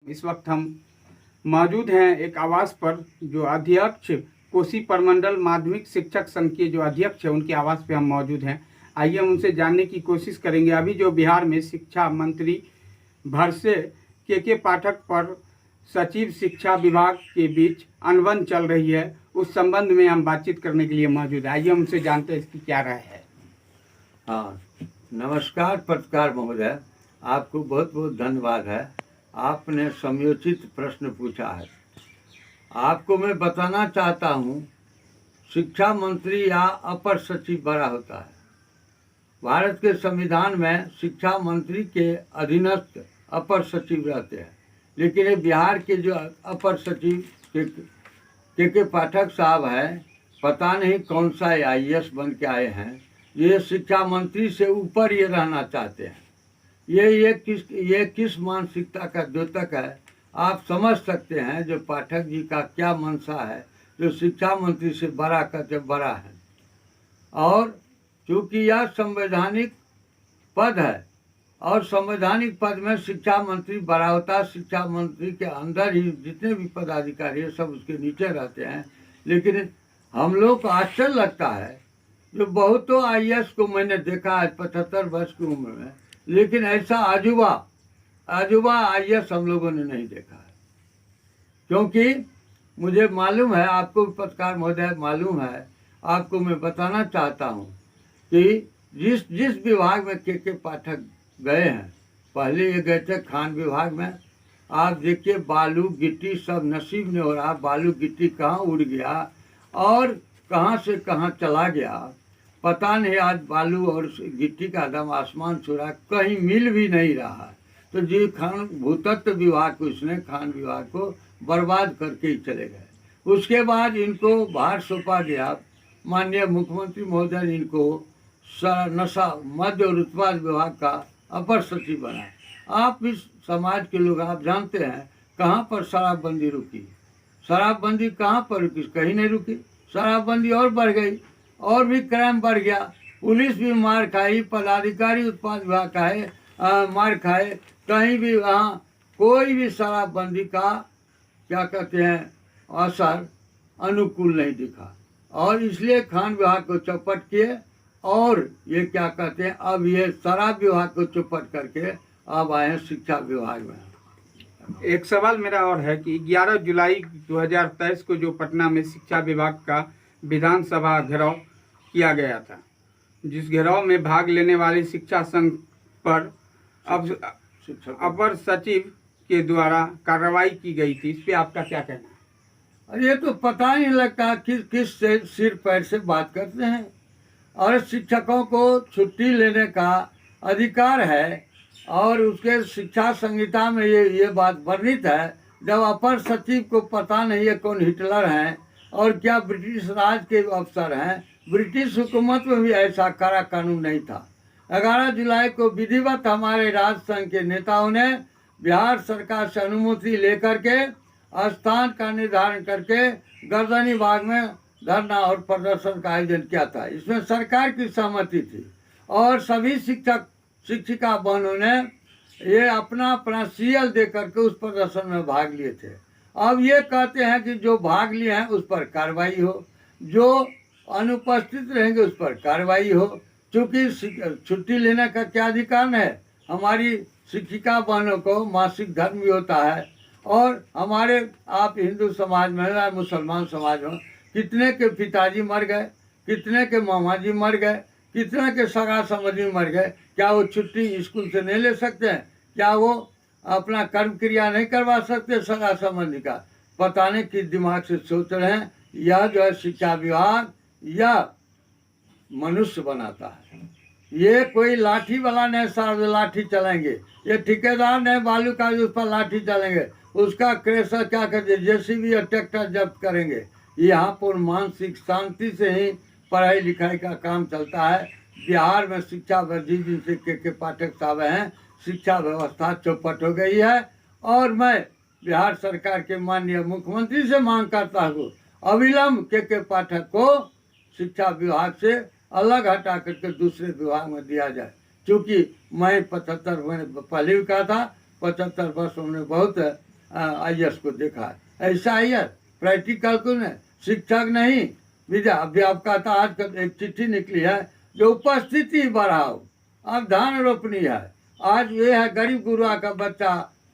इस वक्त हम मौजूद हैं एक आवास पर, जो अध्यक्ष कोसी प्रमंडल माध्यमिक शिक्षक संघ के जो अध्यक्ष है उनके आवास पे हम मौजूद हैं। आइए हम उनसे जानने की कोशिश करेंगे। अभी जो बिहार में शिक्षा मंत्री भरसे के पाठक पर सचिव शिक्षा विभाग के बीच अनबन चल रही है, उस संबंध में हम बातचीत करने के लिए मौजूद है। आइए उनसे जानते हैं इसकी क्या राय है। हाँ, नमस्कार पत्रकार महोदय, आपको बहुत बहुत धन्यवाद है। आपने समयोचित प्रश्न पूछा है। आपको मैं बताना चाहता हूँ, शिक्षा मंत्री या अपर सचिव बड़ा होता है। भारत के संविधान में शिक्षा मंत्री के अधीनस्थ अपर सचिव रहते हैं, लेकिन ये बिहार के जो अपर सचिव के पाठक साहब हैं, पता नहीं कौन सा IAS बन के आए हैं। ये शिक्षा मंत्री से ऊपर ये रहना चाहते हैं। ये किस मानसिकता का द्योतक है, आप समझ सकते हैं। जो पाठक जी का क्या मंशा है, जो शिक्षा मंत्री से बड़ा करके बड़ा है। और चूँकि यह संवैधानिक पद है और संवैधानिक पद में शिक्षा मंत्री बड़ा होता है। शिक्षा मंत्री के अंदर ही जितने भी पदाधिकारी है सब उसके नीचे रहते हैं। लेकिन हम लोग को आश्चर्य लगता है, जो बहुतों IAS को मैंने देखा है 75 वर्ष की उम्र में, लेकिन ऐसा अजूबा IAS हम लोगों ने नहीं देखा है। क्योंकि मुझे मालूम है, आपको पत्रकार महोदय मालूम है, आपको मैं बताना चाहता हूँ कि जिस विभाग में के पाठक गए हैं, पहले ये गए थे खान विभाग में। आप देखिए, बालू गिट्टी सब नसीब नहीं हो रहा। बालू गिट्टी कहाँ उड़ गया और कहाँ से कहाँ चला गया पता नहीं। आज बालू और गिट्टी का दम आसमान छू रहा, कहीं मिल भी नहीं रहा है। तो जी भूतत्व विभाग को, इसने खान विभाग को बर्बाद करके ही चले गए। उसके बाद इनको भार सौंपा गया। माननीय मुख्यमंत्री महोदय ने इनको नशा मद्य और उत्पाद विभाग का अपर सचिव बनाया। आप इस समाज के लोग, आप जानते हैं कहाँ पर शराबबंदी रुकी। शराबबंदी कहाँ पर रुकी? कहीं नहीं रुकी। शराबबंदी और बढ़ गई और भी क्राइम बढ़ गया। पुलिस भी मार खाई, पदाधिकारी उत्पाद विभाग खाए मार खाए। कहीं भी वहाँ कोई भी शराबबंदी का क्या कहते हैं असर अनुकूल नहीं दिखा, और इसलिए खान विभाग को चौपट किए। और ये क्या कहते हैं, अब ये शराब विभाग को चौपट करके अब आए हैं शिक्षा विभाग में। एक सवाल मेरा और है कि 11 जुलाई 2023 को जो पटना में शिक्षा विभाग का विधानसभा घेराव किया गया था, जिस घेराव में भाग लेने वाले शिक्षा संघ पर अब अपर सचिव के द्वारा कार्रवाई की गई थी, इस पे आपका क्या कहना है? अरे ये तो पता ही नहीं लगता किस से सिर पैर से बात करते हैं। और शिक्षकों को छुट्टी लेने का अधिकार है, और उसके शिक्षा संहिता में ये बात वर्णित है। जब अपर सचिव को पता नहीं है कौन हिटलर हैं और क्या ब्रिटिश राज के अफसर हैं। ब्रिटिश हुकूमत में भी ऐसा कड़ा कानून नहीं था। 11 जुलाई को विधिवत हमारे राज्य संघ के नेताओं ने बिहार सरकार से अनुमति लेकर के स्थान का निर्धारण करके गर्दनी बाग में धरना और प्रदर्शन का आयोजन किया था। इसमें सरकार की सहमति थी और सभी शिक्षिका बहनों ने ये अपना CL दे करके उस प्रदर्शन में भाग लिए थे। अब ये कहते हैं कि जो भाग लिए हैं उस पर कार्रवाई हो, जो अनुपस्थित रहेंगे उस पर कार्रवाई हो। चूँकि छुट्टी लेने का क्या अधिकार है? हमारी शिक्षिका बहनों को मासिक धर्म भी होता है। और हमारे आप हिंदू समाज में या मुसलमान समाज में कितने के पिताजी मर गए, कितने के मामा जी मर गए, कितने के सगा समझी मर गए। क्या वो छुट्टी स्कूल से नहीं ले सकते हैं? क्या वो अपना कर्म क्रिया नहीं करवा सकते सगा संबंधी का? पता नहीं किस दिमाग से सोच रहे हैं। यह जो है शिक्षा विभाग यह मनुष्य बनाता है। ये कोई लाठी वाला नहीं साहब लाठी चलेंगे। ये ठेकेदार नहीं बालू का उस पर लाठी चलेंगे। उसका क्रेशर क्या करते JCB और ट्रैक्टर जब्त करेंगे। यहाँ पर मानसिक शांति से ही पढ़ाई लिखाई का काम चलता है। बिहार में शिक्षा जिस दिन से के पाठक साहब हैं, शिक्षा व्यवस्था चौपट हो गई है। और मैं बिहार सरकार के माननीय मुख्यमंत्री से मांग करता हूँ, अविलंब के पाठक को शिक्षा विभाग से अलग हटा करके दूसरे विभाग में दिया जाए। क्योंकि मैं 75 मैंने पहले भी कहा था 75 वर्ष हमने बहुत IAS को देखा है। ऐसा ही है, प्रैक्टिकल को नहीं, शिक्षक नहीं विद्या। अभी आपका था आज का एक चिट्ठी निकली है जो उपस्थिति बढ़ाओ, अब धान रोपनी है। आज ये है गरीब गुरुआ का बच्चा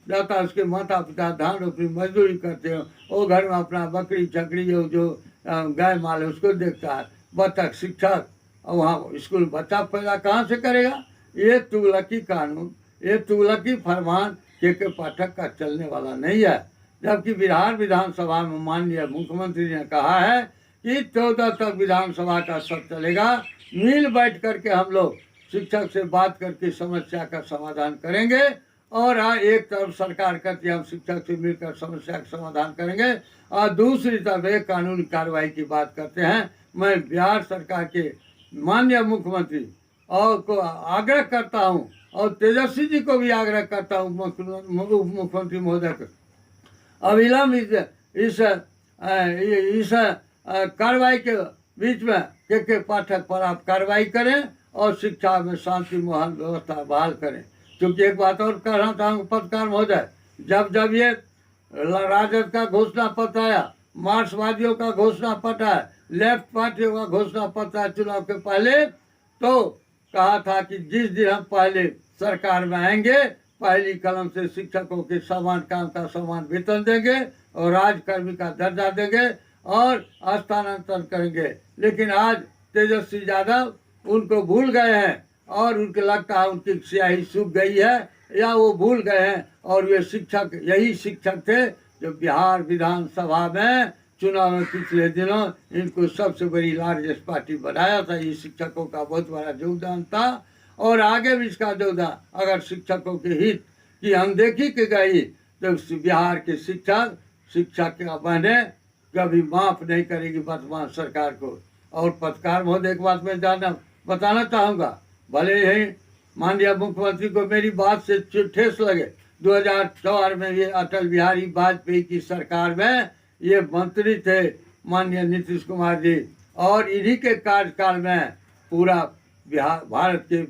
जाता है, उसके माता पिता धान रोपनी मजदूरी करते हो, वो घर में अपना बकरी छकरी जो गाय माल है उसको देखता है। बतख शिक्षक और वहाँ स्कूल बच्चा पैदा कहाँ से करेगा? ये तुगलकी कानून, ये तुगलकी फरमान के पाठक का चलने वाला नहीं है। जबकि बिहार विधानसभा में माननीय मुख्यमंत्री ने कहा है कि 14 तक विधानसभा का सब चलेगा, मिल बैठ करके हम लोग शिक्षक से बात करके समस्या का समाधान करेंगे। और एक तरफ सरकार कहती है हम शिक्षक से मिलकर समस्या का समाधान करेंगे, और दूसरी तरफ एक कानूनी कार्रवाई की बात करते हैं। मैं बिहार सरकार के माननीय मुख्यमंत्री और को आग्रह करता हूं, और तेजस्वी जी को भी आग्रह करता हूं, मुख्यमंत्री महोदय को अविलंब इस कार्रवाई के बीच में के पाठक पर आप कार्रवाई करें और शिक्षा में शांति मोहन व्यवस्था बहाल करें। क्योंकि एक बात और कहना चाहूँगा पत्रकार महोदय, जब ये राजद का घोषणा पत्र आया, मार्क्सवादियों का घोषणा पत्र है, लेफ्ट पार्टियों का घोषणा पत्र है चुनाव के पहले, तो कहा था कि जिस दिन हम पहले सरकार में आएंगे पहली कलम से शिक्षकों के समान काम का समान वेतन देंगे और राजकर्मी का दर्जा देंगे और स्थानांतरण करेंगे। लेकिन आज तेजस्वी यादव उनको भूल गए हैं और उनको लगता है उनकी स्याही सूख गई है या वो भूल गए हैं। और वे शिक्षक यही शिक्षक थे जो बिहार विधानसभा में चुनाव में पिछले दिनों इनको सबसे बड़ी लार्जेस्ट पार्टी बनाया था। ये शिक्षकों का बहुत बड़ा योगदान था और आगे भी इसका योगदान, अगर शिक्षकों के हित की अनदेखी की गई तो बिहार के शिक्षा के बहने कभी माफ नहीं करेगी वर्तमान सरकार को। और पत्रकार महोदय एक बात मैं बताना चाहूँगा, भले ही माननीय मुख्यमंत्री को मेरी बात से ठेस लगे, 2004 में ये अटल बिहारी वाजपेयी की सरकार में ये मंत्री थे माननीय नीतीश कुमार जी, और इन्हीं के कार्यकाल में पूरा बिहार भारत के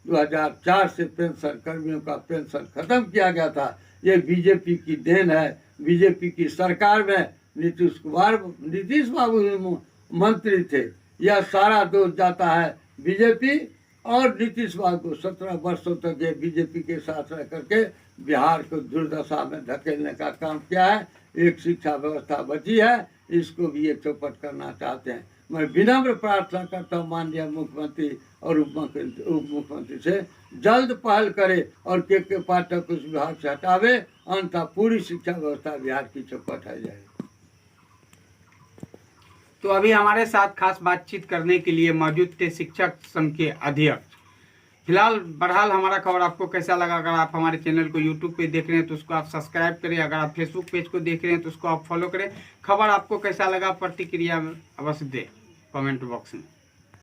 2004 से पेंशन कर्मियों का पेंशन खत्म किया गया था। ये बीजेपी की देन है। बीजेपी की सरकार में नीतीश बाबू मंत्री थे। यह सारा दोष जाता है बीजेपी और नीतीश बाबू को। 17 वर्षों तक ये बीजेपी के साथ रह करके बिहार को दुर्दशा में धकेलने का काम किया है। एक शिक्षा व्यवस्था बची है, इसको भी ये चौपट करना चाहते हैं। मैं विनम्र प्रार्थना करता हूँ माननीय मुख्यमंत्री और उप मुख्यमंत्री से जल्द पहल करे और के पाठक को उस विभाग से हटावे, अन्यथा पूरी शिक्षा व्यवस्था बिहार की चौपट है जाए। तो अभी हमारे साथ खास बातचीत करने के लिए मौजूद थे शिक्षक संघ के अध्यक्ष। फिलहाल बहरहाल हमारा खबर आपको कैसा लगा? अगर आप हमारे चैनल को यूट्यूब पे देख रहे हैं तो उसको आप सब्सक्राइब करें, अगर आप फेसबुक पेज को देख रहे हैं तो उसको आप फॉलो करें। खबर आपको कैसा लगा प्रतिक्रिया अवश्य दें कमेंट बॉक्स में।